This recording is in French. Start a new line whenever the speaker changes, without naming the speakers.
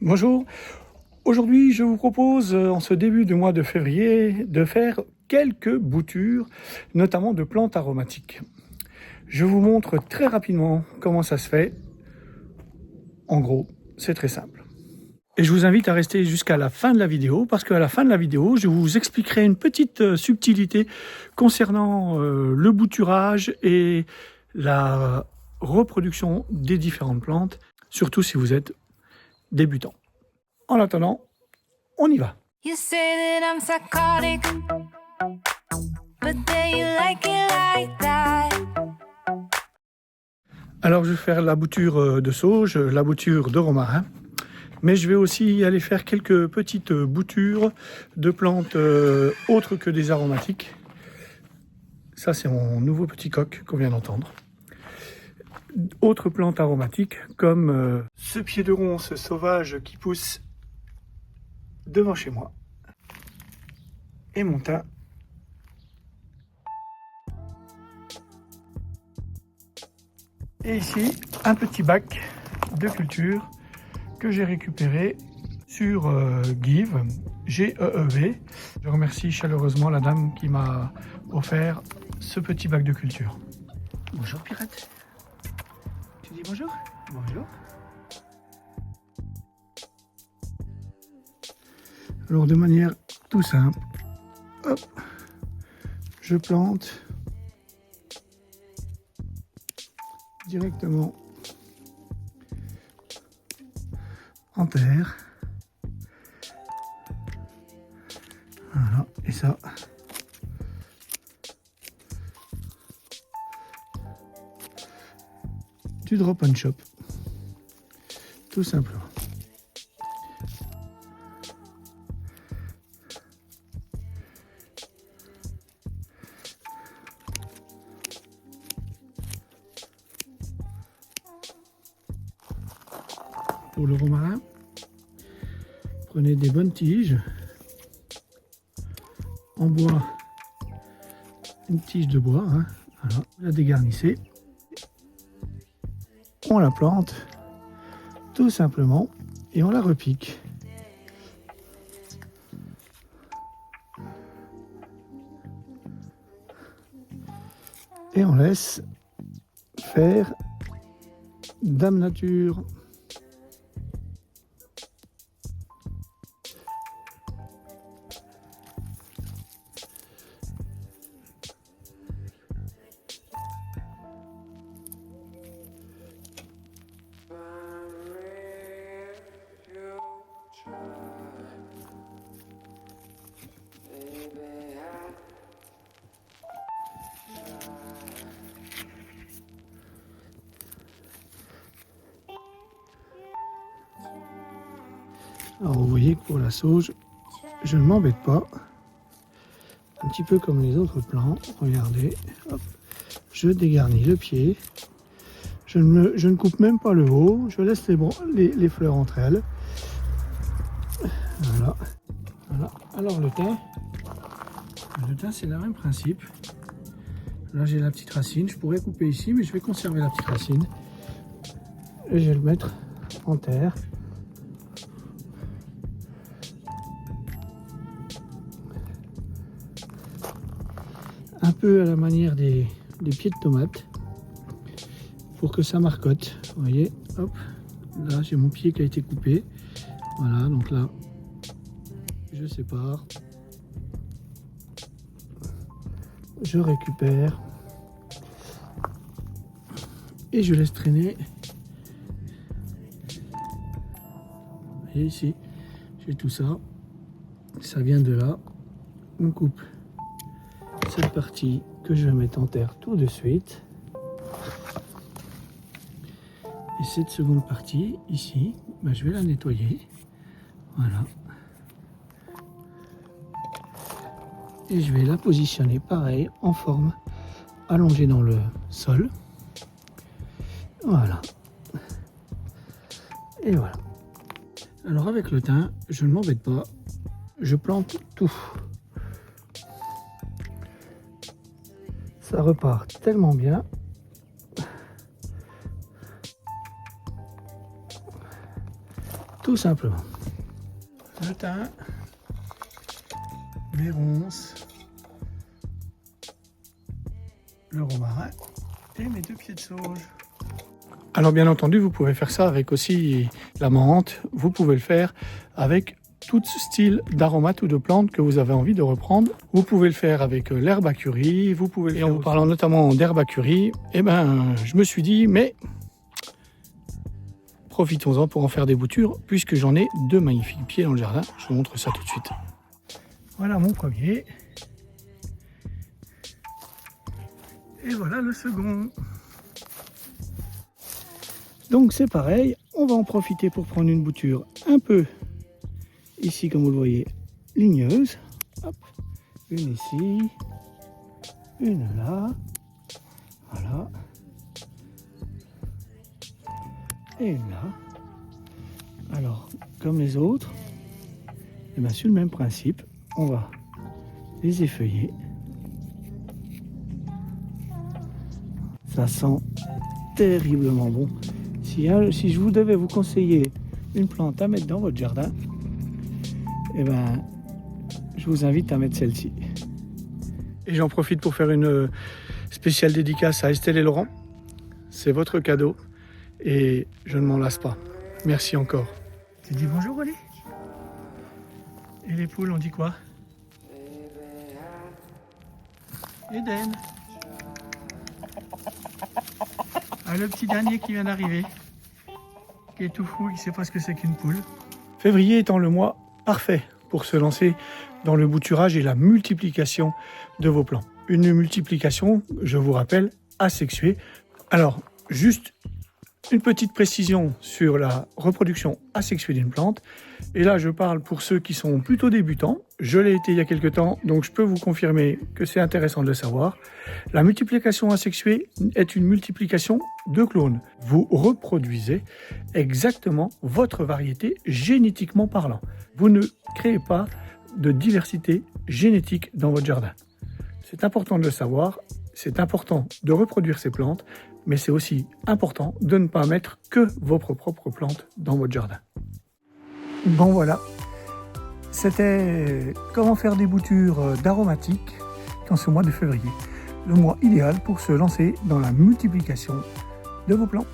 Bonjour, aujourd'hui je vous propose en ce début de mois de février de faire quelques boutures, notamment de plantes aromatiques. Je vous montre très rapidement comment ça se fait. En gros, c'est très simple. Et je vous invite à rester jusqu'à la fin de la vidéo parce qu'à la fin de la vidéo, je vous expliquerai une petite subtilité concernant le bouturage et la reproduction des différentes plantes, surtout si vous êtes débutant. En attendant, on y va. You say that I'm psychotic, but then you like it like that. Alors je vais faire la bouture de sauge, la bouture de romarin, mais je vais aussi aller faire quelques petites boutures de plantes autres que des aromatiques. Ça c'est mon nouveau petit coq qu'on vient d'entendre. Autres plantes aromatiques comme ce pied de ronce sauvage qui pousse devant chez moi et mon thym. Et ici, un petit bac de culture que j'ai récupéré sur Give, G-E-E-V. Je remercie chaleureusement la dame qui m'a offert ce petit bac de culture. Bonjour pirate. Tu dis bonjour? Bonjour. Alors de manière tout simple, hop, je plante directement en terre. Voilà, et ça, du drop and shop, tout simplement. Pour le romarin, prenez des bonnes tiges, en bois, une tige de bois, hein, voilà, vous la dégarnissez, on la plante tout simplement et on la repique. Et on laisse faire Dame Nature. Alors vous voyez que pour la sauge, je ne m'embête pas. Un petit peu comme les autres plants. Regardez, hop, je dégarnis le pied. Je ne coupe même pas le haut. Je laisse les fleurs entre elles. Voilà. Voilà. Alors le thym c'est le même principe. Là j'ai la petite racine. Je pourrais couper ici, mais je vais conserver la petite racine. Et je vais le mettre en terre. Un peu à la manière des pieds de tomate pour que ça marcotte. Vous voyez, hop, là j'ai mon pied qui a été coupé. Voilà, donc là je sépare, je récupère et je laisse traîner. Vous voyez ici, j'ai tout ça, ça vient de là. On coupe cette partie que je vais mettre en terre tout de suite. Et cette seconde partie ici, ben, je vais la nettoyer. Voilà. Et je vais la positionner pareil en forme allongée dans le sol. Voilà. Et voilà. Alors avec le thym, je ne m'embête pas. Je plante tout. Ça repart tellement bien. tout simplement. Le thym, les ronces, le romarin et mes 2 pieds de sauge. Alors bien entendu, vous pouvez faire ça avec aussi la menthe, vous pouvez le faire avec tout style d'aromates ou de plantes que vous avez envie de reprendre. Vous pouvez le faire avec l'herbe à curry, vous pouvez le faire. Et en vous parlant notamment d'herbe à curry, eh ben, je me suis dit, mais profitons-en pour en faire des boutures, puisque j'en ai 2 magnifiques pieds dans le jardin. Je vous montre ça tout de suite. Voilà mon premier. Et voilà le second. Donc c'est pareil, on va en profiter pour prendre une bouture un peu, ici comme vous le voyez, ligneuse. Hop, une ici, une là, voilà, et une là. Alors, comme les autres, et bien sur le même principe, on va les effeuiller. Ça sent terriblement bon. Si je vous devais vous conseiller une plante à mettre dans votre jardin, eh ben, je vous invite à mettre celle-ci. Et j'en profite pour faire une spéciale dédicace à Estelle et Laurent. C'est votre cadeau et je ne m'en lasse pas. Merci encore. Tu dis bonjour, Oli? Et les poules, on dit quoi? Eden. Ah, le petit dernier qui vient d'arriver, qui est tout fou, il ne sait pas ce que c'est qu'une poule. Février étant le mois parfait pour se lancer dans le bouturage et la multiplication de vos plants. Une multiplication, je vous rappelle, asexuée. Alors, juste une petite précision sur la reproduction asexuée d'une plante. Et là, je parle pour ceux qui sont plutôt débutants. Je l'ai été il y a quelques temps, donc je peux vous confirmer que c'est intéressant de le savoir. La multiplication asexuée est une multiplication de clones. Vous reproduisez exactement votre variété génétiquement parlant. Vous ne créez pas de diversité génétique dans votre jardin. C'est important de le savoir, c'est important de reproduire ces plantes, mais c'est aussi important de ne pas mettre que vos propres plantes dans votre jardin. Bon voilà, c'était comment faire des boutures d'aromatiques dans ce mois de février. Le mois idéal pour se lancer dans la multiplication de vos plants.